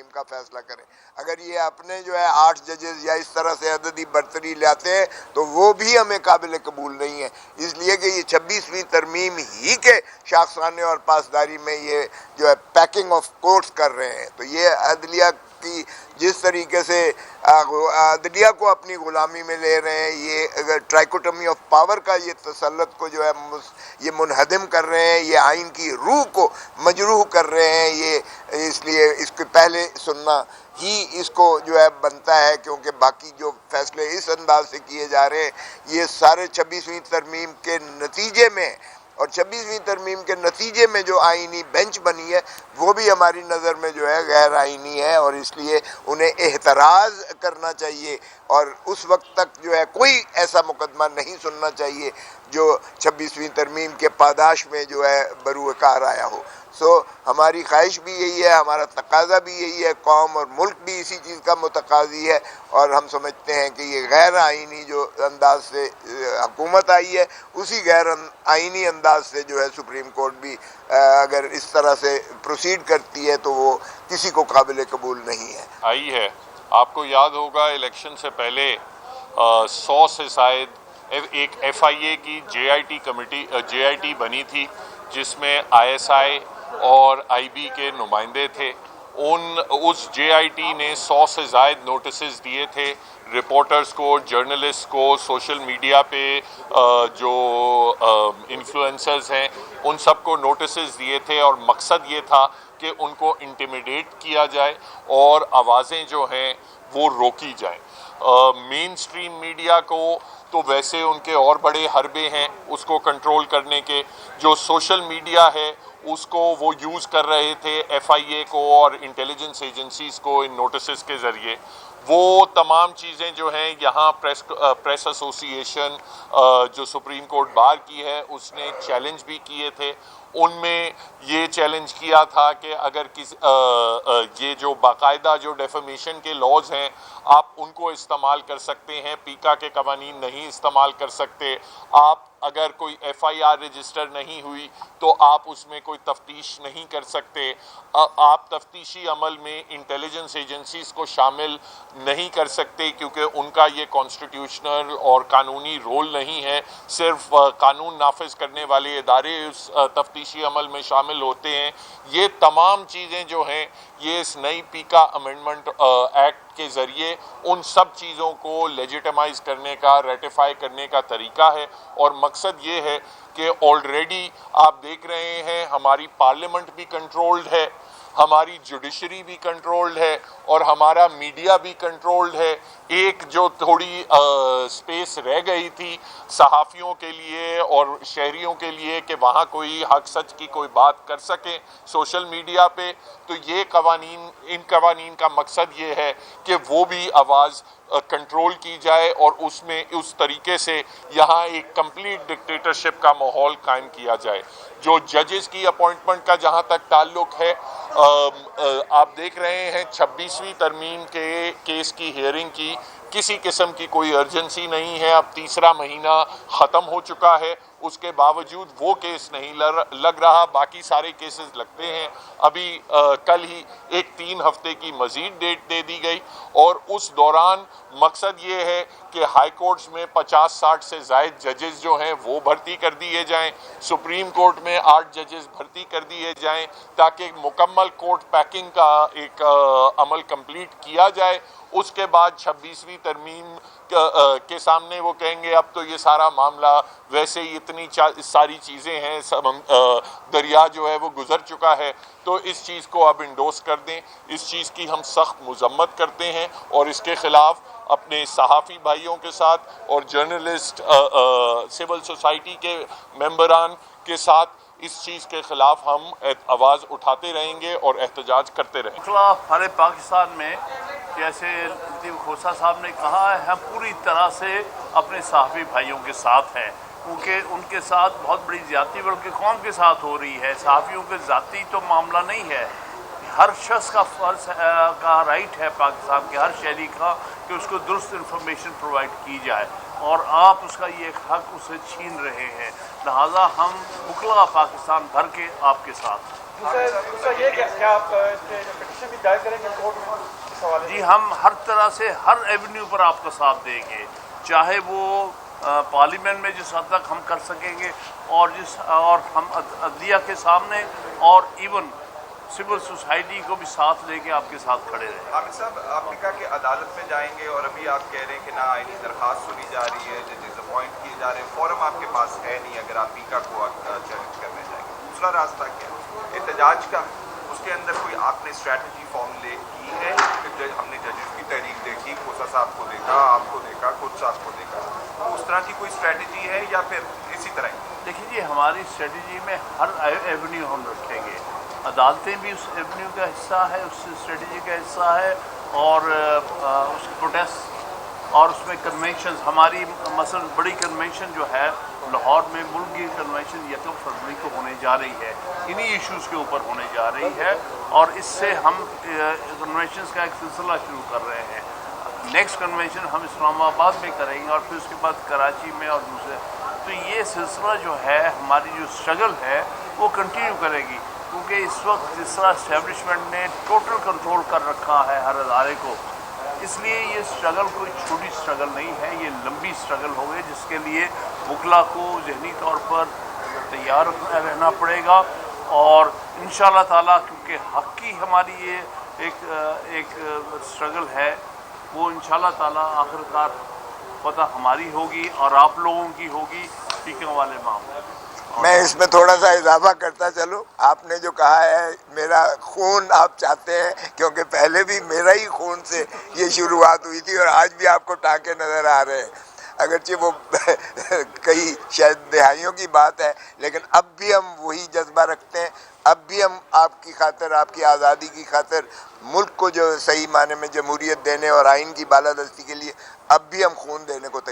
ان کا فیصلہ کریں. اگر یہ اپنے جو ہے 8 ججز یا اس طرح سے عددی برتری لاتے ہیں تو وہ بھی ہمیں قابل قبول نہیں ہے، اس لیے کہ یہ 26ویں ترمیم ہی کے شاخسانے اور پاسداری میں یہ جو ہے پیکنگ آف کورٹس کر رہے ہیں. تو یہ عدلیہ کی جس طریقے سے عدلیہ کو اپنی غلامی میں لے رہے ہیں، یہ ٹرائکوٹمی آف پاور کا یہ تسلط کو جو ہے یہ منہدم کر رہے ہیں، یہ آئین کی روح کو مجروح کر رہے ہیں. یہ اس لیے اس کے پہلے سننا ہی اس کو جو ہے بنتا ہے، کیونکہ باقی جو فیصلے اس انداز سے کیے جا رہے ہیں یہ سارے 26ویں ترمیم کے نتیجے میں، اور 26ویں ترمیم کے نتیجے میں جو آئینی بینچ بنی ہے وہ بھی ہماری نظر میں جو ہے غیر آئینی ہے، اور اس لیے انہیں احتراز کرنا چاہیے اور اس وقت تک جو ہے کوئی ایسا مقدمہ نہیں سننا چاہیے جو 26ویں ترمیم کے پاداش میں جو ہے بروئے کار آیا ہو. ہماری خواہش بھی یہی ہے، ہمارا تقاضا بھی یہی ہے، قوم اور ملک بھی اسی چیز کا متقاضی ہے، اور ہم سمجھتے ہیں کہ یہ غیر آئینی جو انداز سے حکومت آئی ہے اسی غیر آئینی انداز سے جو ہے سپریم کورٹ بھی اگر اس طرح سے پروسیڈ کرتی ہے تو وہ کسی کو قابل قبول نہیں ہے. آئی ہے. آپ کو یاد ہوگا الیکشن سے پہلے 100 سے زائد ایک ایف آئی اے کی جے آئی ٹی بنی تھی جس میں آئی ایس آئی اور آئی بی کے نمائندے تھے. اس جے آئی ٹی نے 100 سے زائد نوٹسز دیے تھے رپورٹرز کو، جرنلسٹ کو، سوشل میڈیا پہ جو انفلوئنسرز ہیں ان سب کو نوٹسز دیے تھے، اور مقصد یہ تھا کہ ان کو انٹیمیڈیٹ کیا جائے اور آوازیں جو ہیں وہ روکی جائیں. مین سٹریم میڈیا کو تو ویسے ان کے اور بڑے حربے ہیں اس کو کنٹرول کرنے کے. جو سوشل میڈیا ہے اس کو وہ یوز کر رہے تھے ایف آئی اے کو اور انٹیلیجنس ایجنسیز کو ان نوٹسز کے ذریعے. وہ تمام چیزیں جو ہیں یہاں پریس ایسوسی ایشن جو سپریم کورٹ بار کی ہے اس نے چیلنج بھی کیے تھے. ان میں یہ چیلنج کیا تھا کہ اگر یہ جو باقاعدہ جو ڈیفیمیشن کے لاز ہیں آپ ان کو استعمال کر سکتے ہیں، پیکا کے قوانین نہیں استعمال کر سکتے. آپ اگر کوئی ایف آئی آر رجسٹر نہیں ہوئی تو آپ اس میں کوئی تفتیش نہیں کر سکتے. آپ تفتیشی عمل میں انٹیلیجنس ایجنسیز کو شامل نہیں کر سکتے کیونکہ ان کا یہ کانسٹیٹیوشنل اور قانونی رول نہیں ہے. صرف قانون نافذ کرنے والے ادارے اس تفتیشی عمل میں شامل ہوتے ہیں. یہ تمام چیزیں جو ہیں یہ اس نئی پیکا امینڈمنٹ ایکٹ کے ذریعے ان سب چیزوں کو لیجیٹمائز کرنے کا، ریٹیفائی کرنے کا طریقہ ہے. اور مقصد یہ ہے کہ آلریڈی آپ دیکھ رہے ہیں ہماری پارلیمنٹ بھی کنٹرولڈ ہے، ہماری جوڈیشری بھی کنٹرولڈ ہے اور ہمارا میڈیا بھی کنٹرولڈ ہے. ایک جو تھوڑی سپیس رہ گئی تھی صحافیوں کے لیے اور شہریوں کے لیے کہ وہاں کوئی حق سچ کی کوئی بات کر سکیں سوشل میڈیا پہ، تو یہ ان قوانین کا مقصد یہ ہے کہ وہ بھی آواز کنٹرول کی جائے اور اس میں اس طریقے سے یہاں ایک کمپلیٹ ڈکٹیٹرشپ کا ماحول قائم کیا جائے. جو ججز کی اپوائنٹمنٹ کا جہاں تک تعلق ہے، آپ دیکھ رہے ہیں 26ویں ترمیم کے کیس کی ہیئرنگ کی کسی قسم کی کوئی ارجنسی نہیں ہے. اب تیسرا مہینہ ختم ہو چکا ہے، اس کے باوجود وہ کیس نہیں لگ رہا. باقی سارے کیسز لگتے ہیں. ابھی کل ہی ایک 3 ہفتے کی مزید ڈیٹ دے دی گئی، اور اس دوران مقصد یہ ہے کہ ہائی کورٹس میں 50-60 سے زائد ججز جو ہیں وہ بھرتی کر دیے جائیں، سپریم کورٹ میں 8 ججز بھرتی کر دیے جائیں تاکہ مکمل کورٹ پیکنگ کا ایک عمل کمپلیٹ کیا جائے. اس کے بعد 26ویں ترمیم کے سامنے وہ کہیں گے اب تو یہ سارا معاملہ ویسے ہی اتنی ساری چیزیں ہیں، دریا جو ہے وہ گزر چکا ہے، تو اس چیز کو اب انڈوس کر دیں. اس چیز کی ہم سخت مذمت کرتے ہیں اور اس کے خلاف اپنے صحافی بھائیوں کے ساتھ اور جرنلسٹ سول سوسائٹی کے ممبران کے ساتھ اس چیز کے خلاف ہم آواز اٹھاتے رہیں گے اور احتجاج کرتے رہیں گے. ہمارے پاکستان میں جیسے لطیف کھوسہ صاحب نے کہا ہے، ہم پوری طرح سے اپنے صحافی بھائیوں کے ساتھ ہیں، کیونکہ ان کے ساتھ بہت بڑی زیادتی بلکہ قوم کے ساتھ ہو رہی ہے. صحافیوں کے ذاتی تو معاملہ نہیں ہے، ہر شخص کا فرض کا رائٹ ہے پاکستان کے ہر شہری کا کہ اس کو درست انفارمیشن پرووائڈ کی جائے، اور آپ اس کا یہ حق اسے چھین رہے ہیں. لہٰذا ہم وکلاء پاکستان بھر کے آپ کے ساتھ ہیں. دوسرا یہ کیا آپ پٹیشن بھی دائر کریں گے کورٹ میں اس حوالے سے؟ جی ہم ہر طرح سے ہر ایونیو پر آپ کا ساتھ دیں گے، چاہے وہ پارلیمنٹ میں جس حد تک ہم کر سکیں گے، اور ہم عدلیہ کے سامنے اور ایون سول سوسائٹی کو بھی ساتھ لے کے آپ کے ساتھ کھڑے رہیں۔ عامر صاحب، آپ نے کہا کہ عدالت میں جائیں گے اور ابھی آپ کہہ رہے ہیں کہ نا آئینی درخواست سنی جا رہی ہے، ججز اپوائنٹ کیے جا رہے ہیں، فورم آپ کے پاس ہے نہیں اگر آپ پیکا کو چیلنج کرنے جائیں گے۔ دوسرا راستہ کیا ہے احتجاج کا؟ اس کے اندر کوئی آپ نے اسٹریٹجی فارمولیٹ کی ہے؟ ہم نے ججز کی تحریک دیکھی، کھوسا صاحب کو دیکھا، آپ کو دیکھا، خود صاحب کو دیکھا، تو اس طرح کی کوئی اسٹریٹجی ہے یا پھر اسی طرح ہی؟ دیکھیے جی، ہماری اسٹریٹجی میں ہر ایونیو ہم رکھیں گے، عدالتیں بھی اس ایونیو کا حصہ ہے، اس اسٹریٹجی کا حصہ ہے، اور اس پروٹیسٹ اور اس میں کنونشنز، ہماری مثلا بڑی کنونشن جو ہے لاہور میں، ملک کی کنونشن 1 فروری کو ہونے جا رہی ہے، انہی ایشوز کے اوپر ہونے جا رہی ہے، اور اس سے ہم کنونشنز کا ایک سلسلہ شروع کر رہے ہیں۔ نیکسٹ کنونشن ہم اسلام آباد میں کریں گے، اور پھر اس کے بعد کراچی میں اور دوسرے، تو یہ سلسلہ جو ہے، ہماری جو اسٹرگل ہے وہ کنٹینیو کرے گی، کیونکہ اس وقت جس طرح اسٹیبلشمنٹ نے ٹوٹل کنٹرول کر رکھا ہے ہر ادارے کو، اس لیے یہ اسٹرگل کوئی چھوٹی اسٹرگل نہیں ہے، یہ لمبی اسٹرگل ہو گئی، جس کے لیے وکلا کو ذہنی طور پر تیار رہنا پڑے گا، اور انشاءاللہ تعالیٰ کیونکہ حق کی ہماری یہ ایک اسٹرگل ہے، وہ انشاءاللہ تعالیٰ آخرکار فتح ہماری ہوگی اور آپ لوگوں کی ہوگی، ٹیکوں والے معاملے۔ میں اس میں تھوڑا سا اضافہ کرتا چلوں، آپ نے جو کہا ہے میرا خون آپ چاہتے ہیں، کیونکہ پہلے بھی میرا ہی خون سے یہ شروعات ہوئی تھی، اور آج بھی آپ کو ٹانکے نظر آ رہے ہیں، اگرچہ وہ کئی شاید دہائیوں کی بات ہے، لیکن اب بھی ہم وہی جذبہ رکھتے ہیں، اب بھی ہم آپ کی خاطر، آپ کی آزادی کی خاطر، ملک کو جو صحیح معنی میں جمہوریت دینے اور آئین کی بالادستی کے لیے اب بھی ہم خون دینے کو تیار